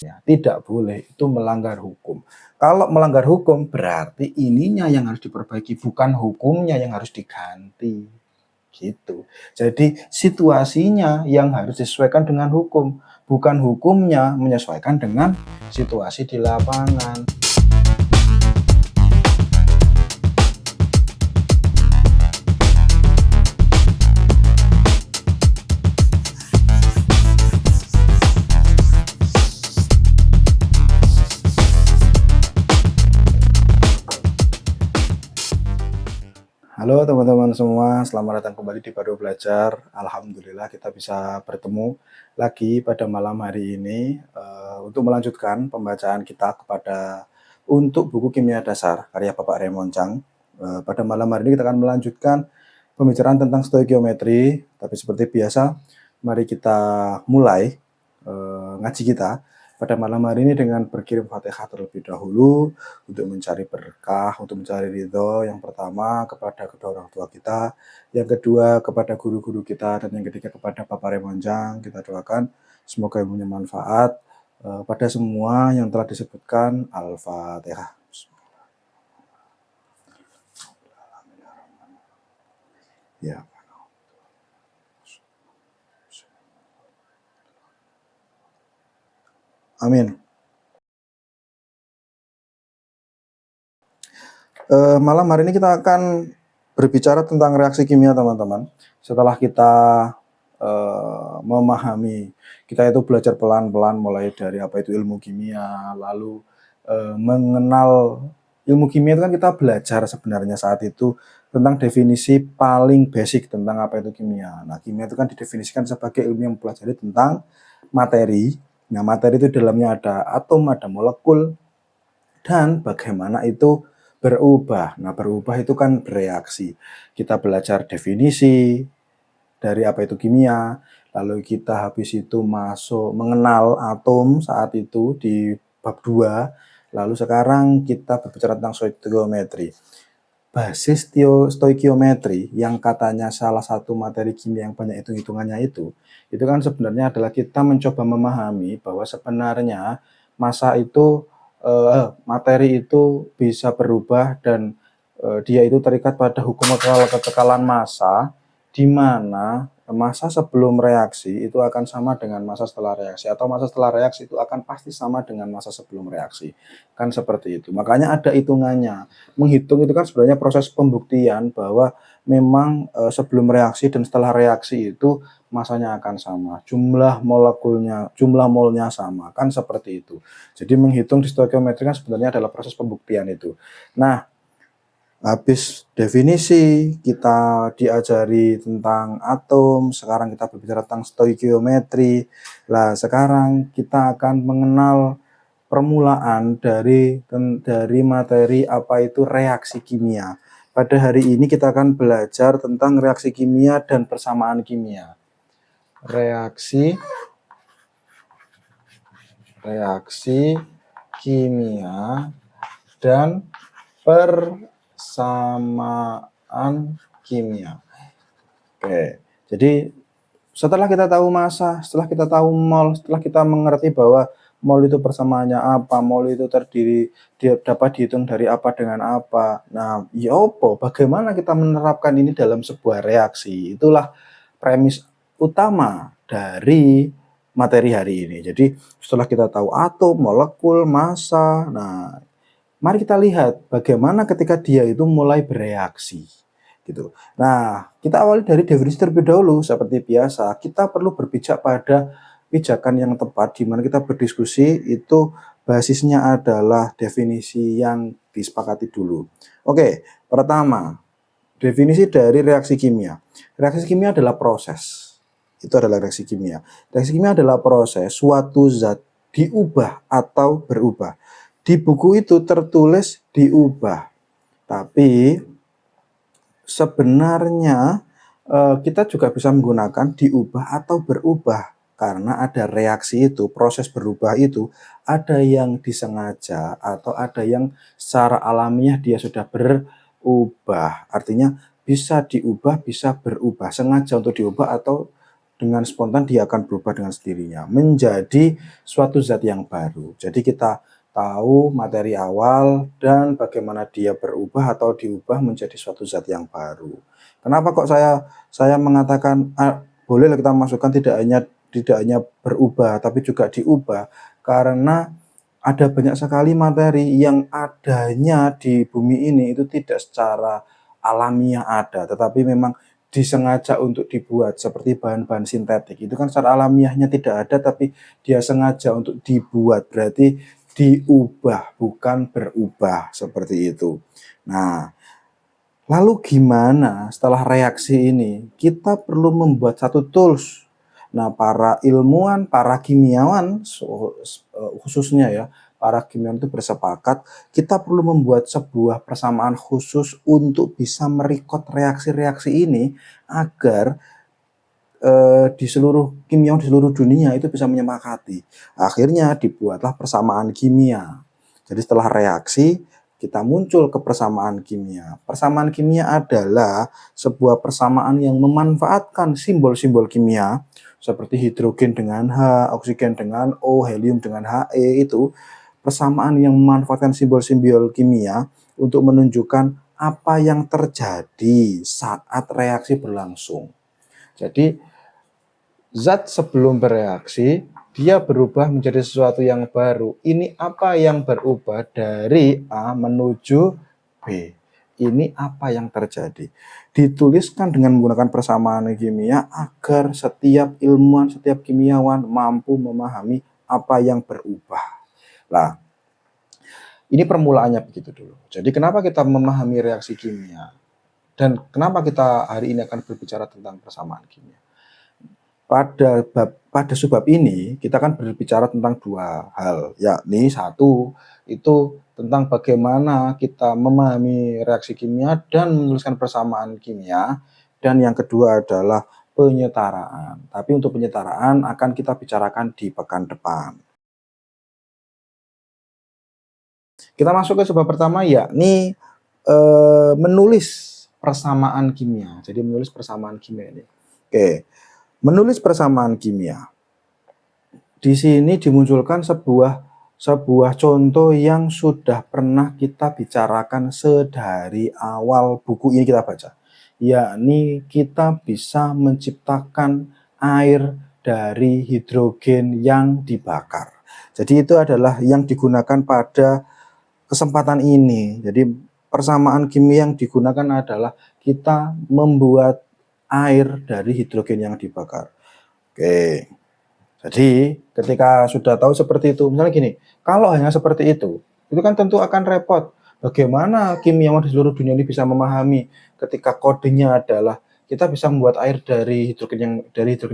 Tidak boleh, itu melanggar hukum. Kalau melanggar hukum berarti ininya yang harus diperbaiki, bukan hukumnya yang harus diganti. Gitu. Jadi situasinya yang harus disesuaikan dengan hukum, bukan hukumnya menyesuaikan dengan situasi di lapangan. Halo teman-teman semua, selamat datang kembali di Baru Belajar. Alhamdulillah kita bisa bertemu lagi pada malam hari ini untuk melanjutkan pembacaan kita untuk buku Kimia Dasar karya Bapak Raymond Chang. Pada malam hari ini kita akan melanjutkan pembicaraan tentang stoikiometri, tapi seperti biasa mari kita mulai ngaji kita pada malam hari ini dengan berkirim Fatihah terlebih dahulu untuk mencari berkah, untuk mencari ridho. Yang pertama kepada kedua orang tua kita, yang kedua kepada guru-guru kita, dan yang ketiga kepada Bapak Raymond Chang. Kita doakan semoga ilmunya manfaat pada semua yang telah disebutkan. Al-Fatihah. Ya. Amin. Malam hari ini kita akan berbicara tentang reaksi kimia, teman-teman. Setelah kita memahami, kita itu belajar pelan-pelan mulai dari apa itu ilmu kimia, lalu mengenal ilmu kimia itu kan kita belajar sebenarnya saat itu tentang definisi paling basic tentang apa itu kimia. Nah, kimia itu kan didefinisikan sebagai ilmu yang mempelajari tentang materi. Nah, materi itu dalamnya ada atom, ada molekul, dan bagaimana itu berubah. Nah, berubah itu kan bereaksi. Kita belajar definisi dari apa itu kimia, lalu kita habis itu masuk mengenal atom saat itu di bab 2, lalu sekarang kita berbicara tentang stoikiometri. Basis stoikiometri yang katanya salah satu materi kimia yang banyak hitung-hitungannya itu kan sebenarnya adalah kita mencoba memahami bahwa sebenarnya massa itu materi itu bisa berubah dan dia itu terikat pada hukum kekekalan massa, di mana massa sebelum reaksi itu akan sama dengan massa setelah reaksi, atau massa setelah reaksi itu akan pasti sama dengan massa sebelum reaksi. Kan seperti itu. Makanya ada hitungannya. Menghitung itu kan sebenarnya proses pembuktian bahwa memang sebelum reaksi dan setelah reaksi itu masanya akan sama, jumlah molekulnya, jumlah molnya sama, kan seperti itu. Jadi menghitung di stoikiometri kan sebenarnya adalah proses pembuktian itu. Nah, habis definisi kita diajari tentang atom, sekarang kita berbicara tentang stoikiometri. Lah, sekarang kita akan mengenal permulaan dari materi apa itu reaksi kimia. Pada hari ini kita akan belajar tentang reaksi kimia dan persamaan kimia. Reaksi kimia dan persamaan kimia. Oke, jadi setelah kita tahu massa, setelah kita tahu mol, setelah kita mengerti bahwa mol itu persamaannya apa, mol itu dapat dihitung dari apa dengan apa. Nah, ya apa? Bagaimana kita menerapkan ini dalam sebuah reaksi? Itulah premis utama dari materi hari ini. Jadi setelah kita tahu atom, molekul, massa, nah mari kita lihat bagaimana ketika dia itu mulai bereaksi. Gitu. Nah, kita awali dari definisi terlebih dahulu. Seperti biasa, kita perlu berpijak pada pijakan yang tepat, di mana kita berdiskusi itu basisnya adalah definisi yang disepakati dulu. Oke, pertama, definisi dari reaksi kimia. Reaksi kimia adalah proses. Itu adalah reaksi kimia. Reaksi kimia adalah proses suatu zat diubah atau berubah. Di buku itu tertulis diubah. Tapi sebenarnya kita juga bisa menggunakan diubah atau berubah. Karena ada reaksi itu, proses berubah itu, ada yang disengaja atau ada yang secara alamiah dia sudah berubah. Artinya bisa diubah, bisa berubah. Sengaja untuk diubah atau dengan spontan dia akan berubah dengan sendirinya menjadi suatu zat yang baru. Jadi kita tahu materi awal dan bagaimana dia berubah atau diubah menjadi suatu zat yang baru. Kenapa kok saya mengatakan bolehlah kita masukkan tidak hanya berubah tapi juga diubah, karena ada banyak sekali materi yang adanya di bumi ini itu tidak secara alamiah ada, tetapi memang disengaja untuk dibuat seperti bahan-bahan sintetik. Itu kan secara alamiahnya tidak ada, tapi dia sengaja untuk dibuat, berarti diubah, bukan berubah, seperti itu. Nah, lalu gimana setelah reaksi ini? Kita perlu membuat satu tools. Nah, para ilmuwan, para kimiawan khususnya ya, para kimiawan itu bersepakat kita perlu membuat sebuah persamaan khusus untuk bisa merekod reaksi-reaksi ini agar di seluruh kimiawan di seluruh dunia itu bisa menyepakati. Akhirnya dibuatlah persamaan kimia. Jadi setelah reaksi kita muncul ke persamaan kimia. Persamaan kimia adalah sebuah persamaan yang memanfaatkan simbol-simbol kimia seperti hidrogen dengan H, oksigen dengan O, helium dengan He. Itu persamaan yang memanfaatkan simbol-simbol kimia untuk menunjukkan apa yang terjadi saat reaksi berlangsung. Jadi zat sebelum bereaksi dia berubah menjadi sesuatu yang baru. Ini apa yang berubah dari A menuju B? Ini apa yang terjadi? Dituliskan dengan menggunakan persamaan kimia agar setiap ilmuwan, setiap kimiawan mampu memahami apa yang berubah. Nah, ini permulaannya begitu dulu. Jadi kenapa kita memahami reaksi kimia? Dan kenapa kita hari ini akan berbicara tentang persamaan kimia? Pada subbab ini kita akan berbicara tentang dua hal, yakni satu itu tentang bagaimana kita memahami reaksi kimia dan menuliskan persamaan kimia, dan yang kedua adalah penyetaraan. Tapi untuk penyetaraan akan kita bicarakan di pekan depan. Kita masuk ke subbab pertama, yakni menulis persamaan kimia. Jadi menulis persamaan kimia ini. Oke. Menulis persamaan kimia. Di sini dimunculkan sebuah contoh yang sudah pernah kita bicarakan sedari awal buku ini kita baca. Yakni kita bisa menciptakan air dari hidrogen yang dibakar. Jadi itu adalah yang digunakan pada kesempatan ini. Jadi persamaan kimia yang digunakan adalah kita membuat air dari hidrogen yang dibakar. Oke, jadi ketika sudah tahu seperti itu, misalnya gini, kalau hanya seperti itu kan tentu akan repot. Bagaimana kimiawan di seluruh dunia ini bisa memahami ketika kodenya adalah kita bisa membuat air dari hidrogen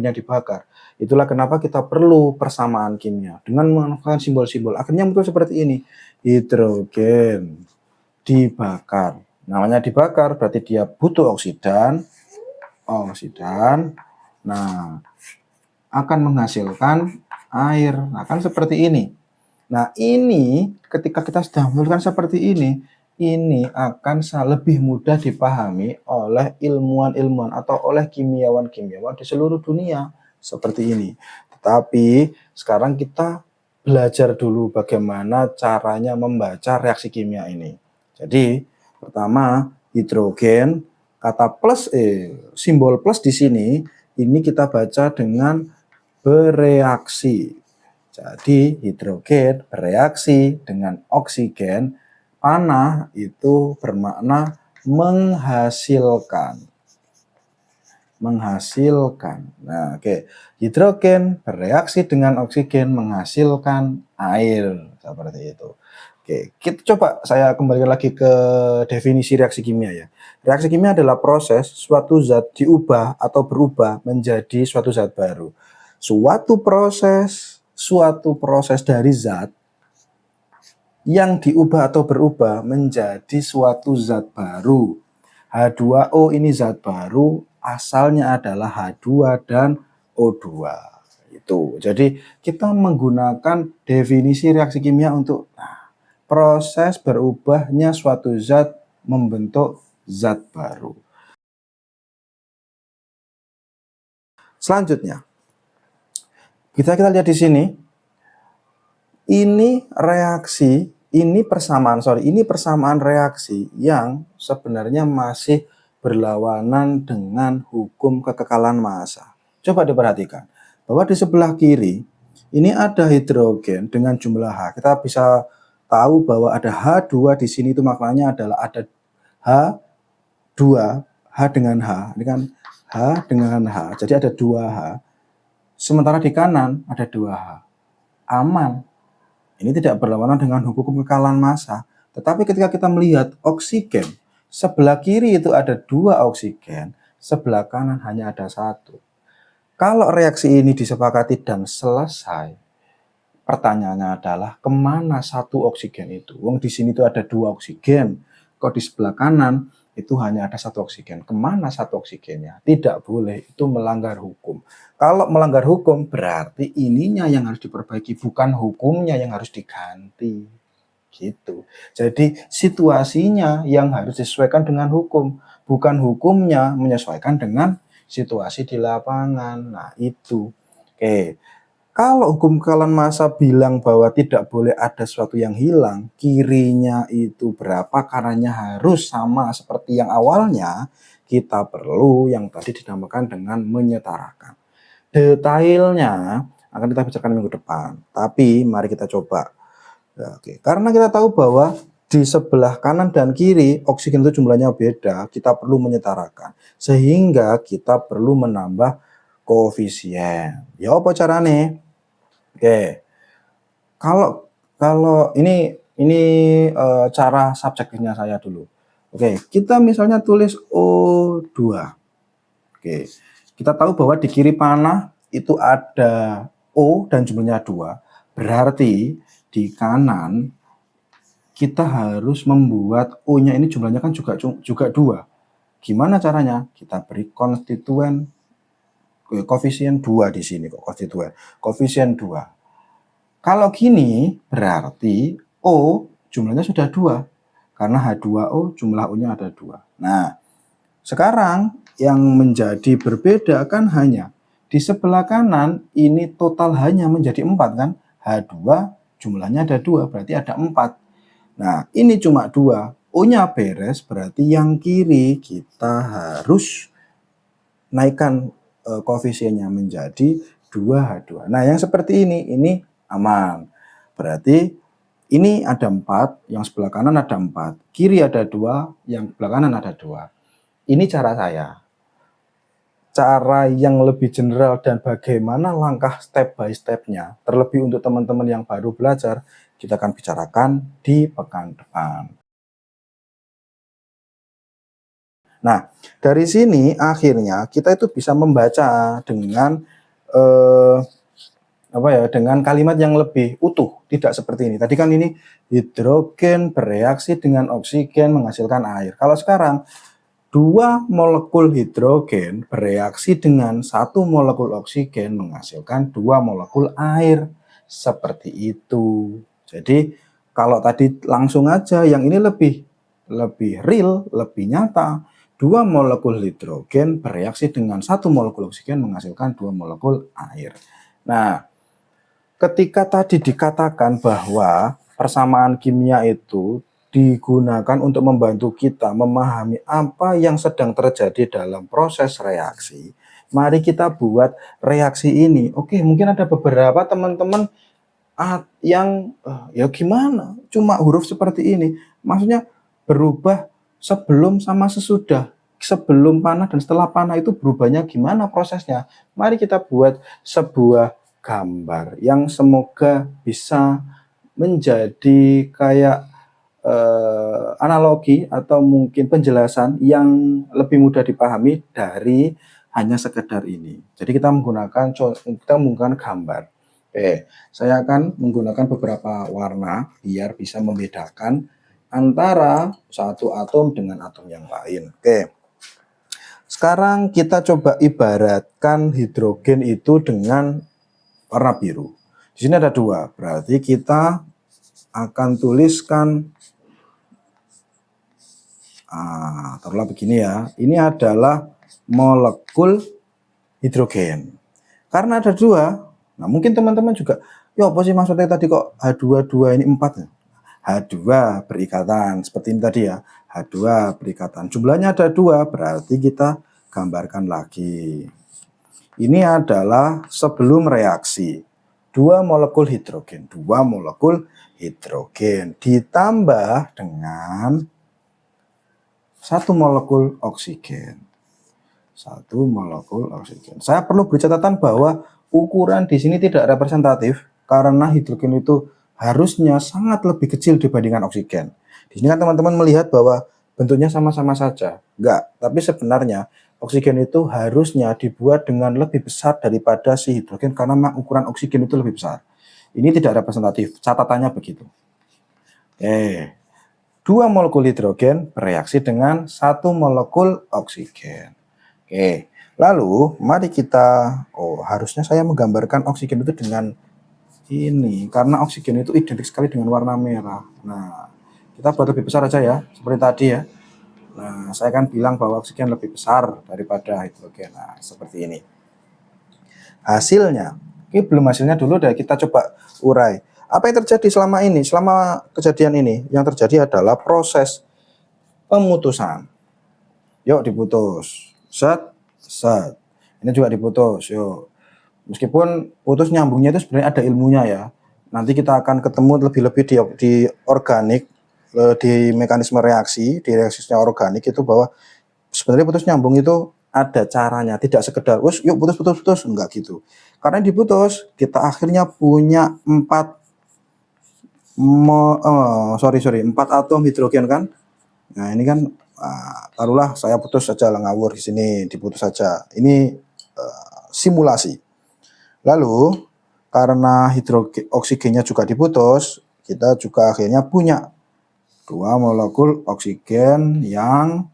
yang dibakar. Itulah kenapa kita perlu persamaan kimia dengan menggunakan simbol-simbol. Akhirnya muncul seperti ini, hidrogen dibakar. Namanya dibakar berarti dia butuh oksidan. Nah, akan menghasilkan air. Nah, kan seperti ini. Nah, ini ketika kita sudah menuliskan seperti ini akan lebih mudah dipahami oleh ilmuwan-ilmuwan atau oleh kimiawan-kimiawan di seluruh dunia seperti ini. Tetapi sekarang kita belajar dulu bagaimana caranya membaca reaksi kimia ini. Jadi, pertama hidrogen, kata plus simbol plus di sini ini kita baca dengan bereaksi. Jadi hidrogen bereaksi dengan oksigen, panah itu bermakna menghasilkan. Nah, oke. Hidrogen bereaksi dengan oksigen menghasilkan air, seperti itu. Oke, kita coba saya kembalikan lagi ke definisi reaksi kimia ya. Reaksi kimia adalah proses suatu zat diubah atau berubah menjadi suatu zat baru. Suatu proses dari zat yang diubah atau berubah menjadi suatu zat baru. H2O ini zat baru, asalnya adalah H2 dan O2. Itu. Jadi kita menggunakan definisi reaksi kimia untuk proses berubahnya suatu zat membentuk zat baru. Selanjutnya, kita lihat di sini. Ini persamaan reaksi yang sebenarnya masih berlawanan dengan hukum kekekalan massa. Coba diperhatikan bahwa di sebelah kiri ini ada hidrogen dengan jumlah H. Kita bisa tahu bahwa ada H2 di sini, itu maknanya adalah ada H2, H dengan H. Ini kan H dengan H. Jadi ada 2H. Sementara di kanan ada 2H. Aman. Ini tidak berlawanan dengan hukum kekekalan massa. Tetapi ketika kita melihat oksigen, sebelah kiri itu ada 2 oksigen, sebelah kanan hanya ada 1. Kalau reaksi ini disepakati dan selesai, pertanyaannya adalah kemana 1 oksigen itu? Wong di sini itu ada 2 oksigen, kok di sebelah kanan itu hanya ada 1 oksigen. Kemana 1 oksigennya? Tidak boleh, itu melanggar hukum. Kalau melanggar hukum berarti ininya yang harus diperbaiki, bukan hukumnya yang harus diganti. Gitu. Jadi situasinya yang harus disesuaikan dengan hukum, bukan hukumnya menyesuaikan dengan situasi di lapangan. Nah, itu. Oke. Kalau hukum kekekalan massa bilang bahwa tidak boleh ada sesuatu yang hilang, kirinya itu berapa, kanannya harus sama seperti yang awalnya, kita perlu yang tadi dinamakan dengan menyetarakan. Detailnya akan kita bicarakan minggu depan, tapi mari kita coba. Oke, karena kita tahu bahwa di sebelah kanan dan kiri oksigen itu jumlahnya beda, kita perlu menyetarakan. Sehingga kita perlu menambah koefisien. Ya apa caranya? Oke, kalau ini cara subjektifnya saya dulu. Oke, kita misalnya tulis O2. Oke, kita tahu bahwa di kiri panah itu ada O dan jumlahnya 2. Berarti di kanan kita harus membuat O-nya ini jumlahnya kan juga 2. Gimana caranya? Kita beri konstituen koefisien 2 di sini kok, koefisien 2. Kalau gini berarti O jumlahnya sudah 2 karena H2O jumlah O-nya ada 2. Nah, sekarang yang menjadi berbeda kan hanya di sebelah kanan ini total hanya menjadi 4 kan? H2 jumlahnya ada 2 berarti ada 4. Nah, ini cuma 2. O-nya beres berarti yang kiri kita harus naikkan koefisiennya menjadi 2H2. Nah, yang seperti ini aman. Berarti ini ada 4, yang sebelah kanan ada 4, kiri ada 2, yang sebelah kanan ada 2. Ini cara saya. Cara yang lebih general dan bagaimana langkah step by step-nya, terlebih untuk teman-teman yang baru belajar, kita akan bicarakan di pekan depan. Nah, dari sini akhirnya kita itu bisa membaca dengan dengan kalimat yang lebih utuh, tidak seperti ini. Tadi kan ini hidrogen bereaksi dengan oksigen menghasilkan air. Kalau sekarang 2 molekul hidrogen bereaksi dengan 1 molekul oksigen menghasilkan 2 molekul air. Seperti itu. Jadi kalau tadi langsung aja, yang ini lebih real, lebih nyata. 2 molekul hidrogen bereaksi dengan 1 molekul oksigen menghasilkan 2 molekul air. Nah, ketika tadi dikatakan bahwa persamaan kimia itu digunakan untuk membantu kita memahami apa yang sedang terjadi dalam proses reaksi, mari kita buat reaksi ini. Oke, mungkin ada beberapa teman-teman yang ya gimana, cuma huruf seperti ini. Maksudnya berubah sebelum sama sesudah, sebelum panah dan setelah panah itu berubahnya gimana prosesnya. Mari kita buat sebuah gambar yang semoga bisa menjadi kayak analogi atau mungkin penjelasan yang lebih mudah dipahami dari hanya sekedar ini. Jadi kita menggunakan gambar. Oke, saya akan menggunakan beberapa warna biar bisa membedakan antara satu atom dengan atom yang lain. Oke. Sekarang kita coba ibaratkan hidrogen itu dengan warna biru. Di sini ada 2, berarti kita akan tuliskan taruhlah begini ya. Ini adalah molekul hidrogen. Karena ada 2, nah mungkin teman-teman juga, ya apa sih maksudnya tadi kok H2 ini 4? H2 berikatan, seperti ini tadi ya, H2 berikatan. Jumlahnya ada 2, berarti kita gambarkan lagi. Ini adalah sebelum reaksi. 2 molekul hidrogen, 2 molekul hidrogen ditambah dengan 1 molekul oksigen. 1 molekul oksigen. Saya perlu beri catatan bahwa ukuran di sini tidak representatif karena hidrogen itu harusnya sangat lebih kecil dibandingkan oksigen. Di sini kan teman-teman melihat bahwa bentuknya sama-sama saja. Enggak, tapi sebenarnya oksigen itu harusnya dibuat dengan lebih besar daripada si hidrogen karena ukuran oksigen itu lebih besar. Ini tidak representatif, catatannya begitu. 2 molekul hidrogen bereaksi dengan 1 molekul oksigen. Lalu mari kita, harusnya saya menggambarkan oksigen itu dengan ini, karena oksigen itu identik sekali dengan warna merah. Nah, kita buat lebih besar aja ya, seperti tadi ya. Nah, saya akan bilang bahwa oksigen lebih besar daripada hidrogen. Nah, seperti ini. Hasilnya, ini belum hasilnya dulu deh, kita coba urai. Apa yang terjadi selama ini? Selama kejadian ini, yang terjadi adalah proses pemutusan. Yuk diputus. Set, set. Ini juga diputus, yuk. Meskipun putus nyambungnya itu sebenarnya ada ilmunya ya. Nanti kita akan ketemu lebih-lebih di organik, di mekanisme reaksi, di reaksinya organik itu bahwa sebenarnya putus nyambung itu ada caranya, tidak sekedar wes yuk putus, enggak gitu. Karena diputus, kita akhirnya punya 4 atom hidrogen kan. Nah, ini kan taruhlah saya putus saja lah, ngawur di sini, diputus saja. Ini simulasi. Lalu karena oksigennya juga diputus, kita juga akhirnya punya 2 molekul oksigen yang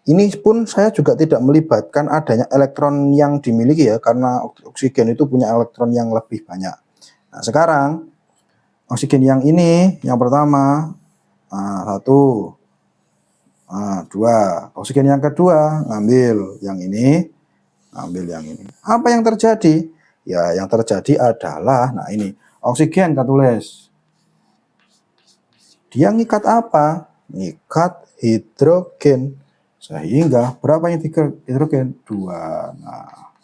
ini pun saya juga tidak melibatkan adanya elektron yang dimiliki ya, karena oksigen itu punya elektron yang lebih banyak. Nah, sekarang oksigen yang ini, yang pertama, 1, 2. Oksigen yang kedua, ngambil yang ini, ambil yang ini. Apa yang terjadi? Ya, yang terjadi adalah, nah ini, oksigen kita tulis. Dia ngikat apa? Ngikat hidrogen. Sehingga berapa yang hidrogen? 2. Nah,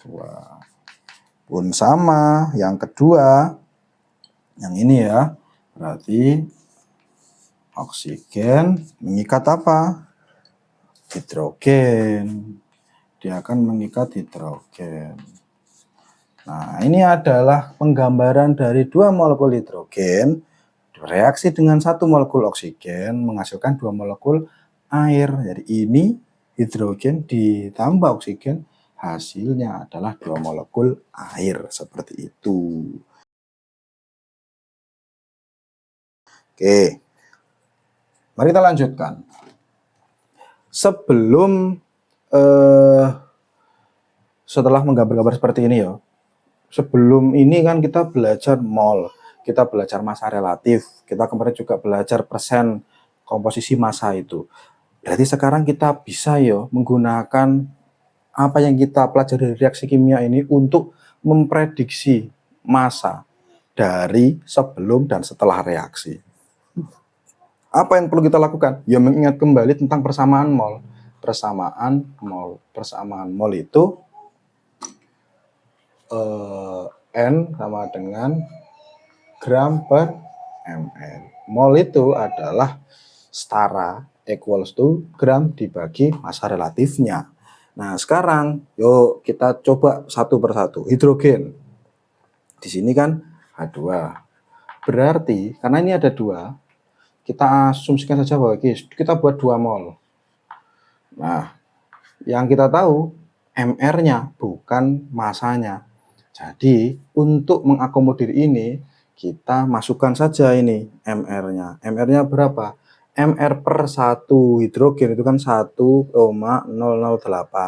2. Pun sama, yang kedua, yang ini ya. Berarti oksigen mengikat apa? Hidrogen. Dia akan mengikat hidrogen. Nah, ini adalah penggambaran dari 2 molekul hidrogen bereaksi dengan 1 molekul oksigen menghasilkan 2 molekul air. Jadi ini hidrogen ditambah oksigen, hasilnya adalah 2 molekul air, seperti itu. Oke, mari kita lanjutkan. Sebelum setelah menggambar-gambar seperti ini ya, sebelum ini kan kita belajar mol, kita belajar massa relatif, kita kemarin juga belajar persen komposisi massa itu. Berarti sekarang kita bisa ya menggunakan apa yang kita pelajari dari reaksi kimia ini untuk memprediksi massa dari sebelum dan setelah reaksi. Apa yang perlu kita lakukan? Ya mengingat kembali tentang persamaan mol. Persamaan mol itu N sama dengan gram per ml. Mol itu adalah setara equals to gram dibagi massa relatifnya. Nah, sekarang yuk kita coba satu persatu. Hidrogen. Di sini kan H2. Berarti karena ini ada 2, kita asumsikan saja bahwa kita buat 2 mol. Nah, yang kita tahu MR-nya bukan masanya. Jadi, untuk mengakomodir ini, kita masukkan saja ini MR-nya. MR-nya berapa? MR per 1 hidrogen itu kan 1,008.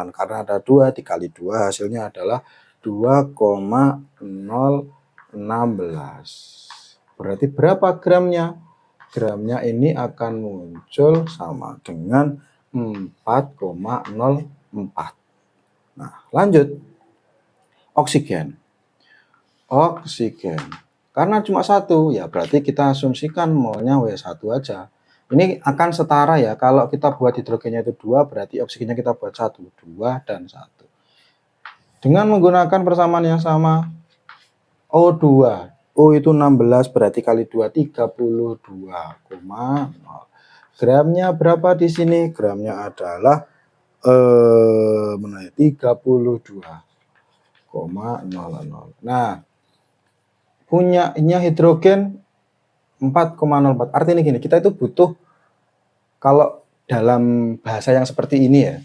Karena ada 2 dikali 2 hasilnya adalah 2,016. Berarti berapa gramnya? Gramnya ini akan muncul sama dengan 4,04. Nah, lanjut. Oksigen. Karena cuma satu, ya berarti kita asumsikan molnya W1 aja. Ini akan setara ya, kalau kita buat hidrogennya itu 2, berarti oksigennya kita buat 1, 2 dan 1. Dengan menggunakan persamaan yang sama, O2, O itu 16 berarti kali 2, 32,0. Gramnya berapa di sini? Gramnya adalah 32,00. Nah, punyanya hidrogen 4,04. Artinya gini, kita itu butuh, kalau dalam bahasa yang seperti ini ya,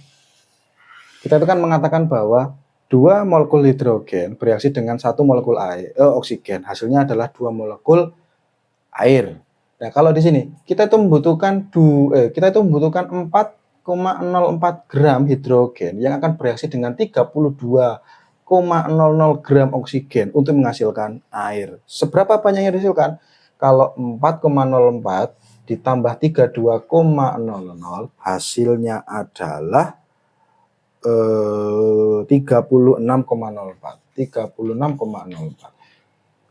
kita itu kan mengatakan bahwa 2 molekul hidrogen bereaksi dengan 1 molekul oksigen. Hasilnya adalah 2 molekul air. Nah, kalau di sini kita itu membutuhkan 4,04 gram hidrogen yang akan bereaksi dengan 32,00 gram oksigen untuk menghasilkan air. Seberapa banyak yang dihasilkan? Kalau 4,04 ditambah 32,00, hasilnya adalah 36,04.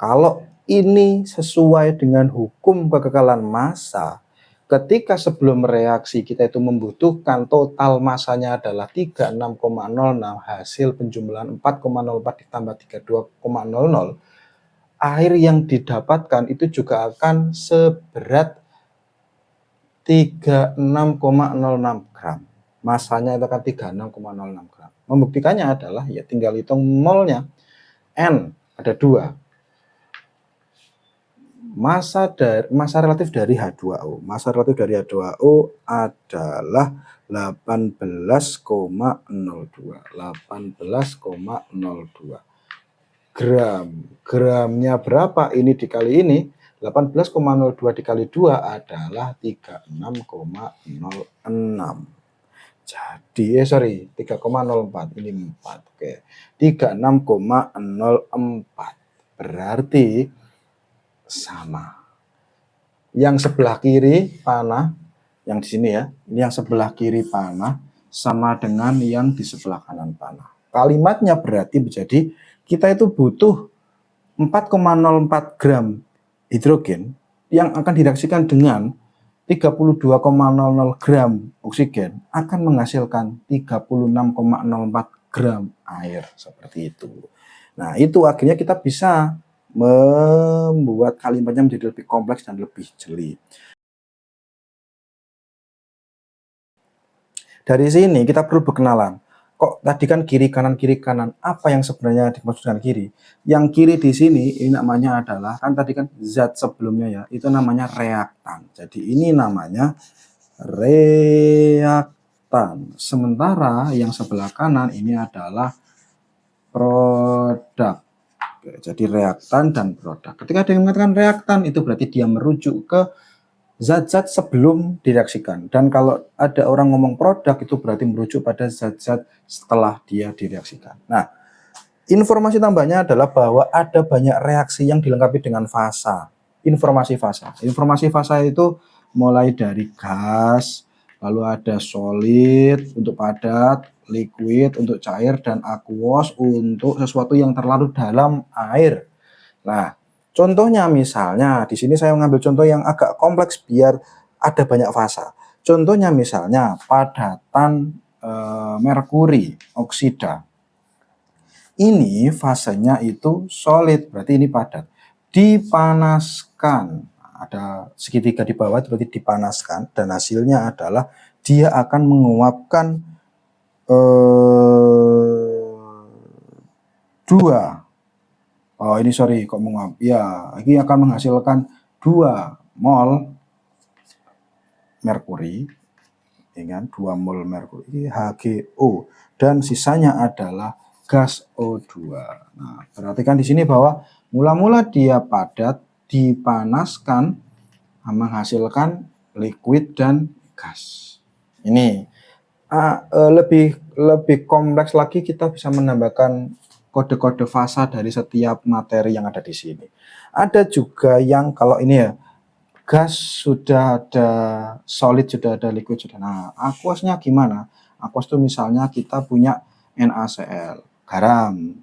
Kalau ini sesuai dengan hukum kekekalan massa, ketika sebelum reaksi kita itu membutuhkan total masanya adalah 36,06, hasil penjumlahan 4,04 ditambah 32,00, air yang didapatkan itu juga akan seberat 36,06 gram. Masanya itu kan 36,06 gram. Membuktikannya adalah ya tinggal hitung molnya. N ada 2. Massa relatif dari H2O. Massa relatif dari H2O adalah 18,02. 18,02 gram. Gramnya berapa? Ini dikali ini. 18,02 dikali 2 adalah 36,06. Jadi 3,04, ini 4. Oke. 36,04. Berarti sama. Yang sebelah kiri panah, yang di sini ya, ini yang sebelah kiri panah sama dengan yang di sebelah kanan panah. Kalimatnya berarti menjadi kita itu butuh 4,04 gram hidrogen yang akan direaksikan dengan 32,00 gram oksigen akan menghasilkan 36,04 gram air, seperti itu. Nah, itu akhirnya kita bisa membuat kalimatnya menjadi lebih kompleks dan lebih jeli. Dari sini kita perlu berkenalan. Kok tadi kan kiri kanan, apa yang sebenarnya dimaksudkan kiri? Yang kiri di sini ini namanya adalah, kan tadi kan zat sebelumnya ya, itu namanya reaktan. Jadi ini namanya reaktan. Sementara yang sebelah kanan ini adalah produk. Oke, jadi reaktan dan produk. Ketika ada yang mengatakan reaktan, itu berarti dia merujuk ke zat-zat sebelum direaksikan. Dan kalau ada orang ngomong produk, itu berarti merujuk pada zat-zat setelah dia direaksikan. Nah, informasi tambahnya adalah bahwa ada banyak reaksi yang dilengkapi dengan fasa. Informasi fasa. Informasi fasa itu mulai dari gas, lalu ada solid untuk padat, liquid untuk cair, dan aqueous untuk sesuatu yang terlarut dalam air. Nah, contohnya misalnya di sini saya mengambil contoh yang agak kompleks biar ada banyak fasa. Contohnya misalnya padatan merkuri oksida. Ini fasenya itu solid, berarti ini padat. Dipanaskan, ada segitiga di bawah, berarti dipanaskan, dan hasilnya adalah dia akan menguapkan 2. Oh, ini sorry, kok menguap? Ya, ini akan menghasilkan 2 mol merkuri, ya kan? 2 mol merkuri HgO, dan sisanya adalah gas O2. Nah, perhatikan di sini bahwa mula-mula dia padat, dipanaskan, menghasilkan liquid dan gas. Ini lebih kompleks lagi, kita bisa menambahkan kode-kode fasa dari setiap materi yang ada di sini. Ada juga yang kalau ini ya, gas sudah ada, solid sudah ada, liquid sudah. Nah, aqueousnya gimana? Aqueous itu misalnya kita punya NaCl, garam.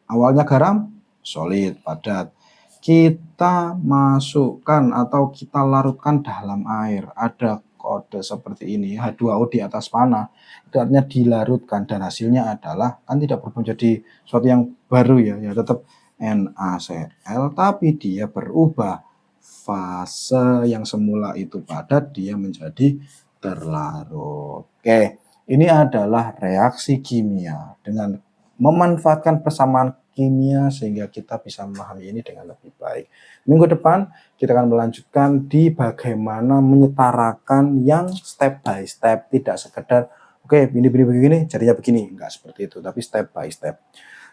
Awalnya garam, solid, padat. Kita masukkan atau kita larutkan dalam air. Ada kode seperti ini, H2O di atas panah. Itu artinya dilarutkan dan hasilnya adalah kan tidak berubah menjadi sesuatu yang baru ya tetap NaCl, tapi dia berubah fase yang semula itu padat dia menjadi terlarut. Oke, ini adalah reaksi kimia dengan memanfaatkan persamaan kimia sehingga kita bisa memahami ini dengan lebih baik. Minggu depan kita akan melanjutkan di bagaimana menyetarakan yang step by step, tidak sekedar oke begini jadinya begini, enggak seperti itu, tapi step by step.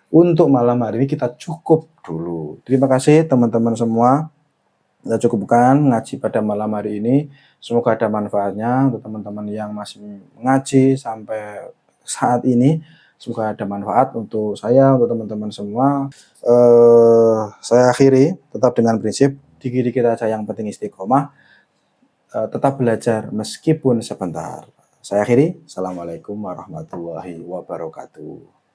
Untuk malam hari ini kita cukup dulu. Terima kasih teman-teman semua. Kita cukupkan ngaji pada malam hari ini. Semoga ada manfaatnya untuk teman-teman yang masih ngaji sampai saat ini. Semoga ada manfaat untuk saya, untuk teman-teman semua. Saya akhiri tetap dengan prinsip dikit-dikit aja yang penting istiqomah. Tetap belajar meskipun sebentar. Saya akhiri. Assalamualaikum warahmatullahi wabarakatuh.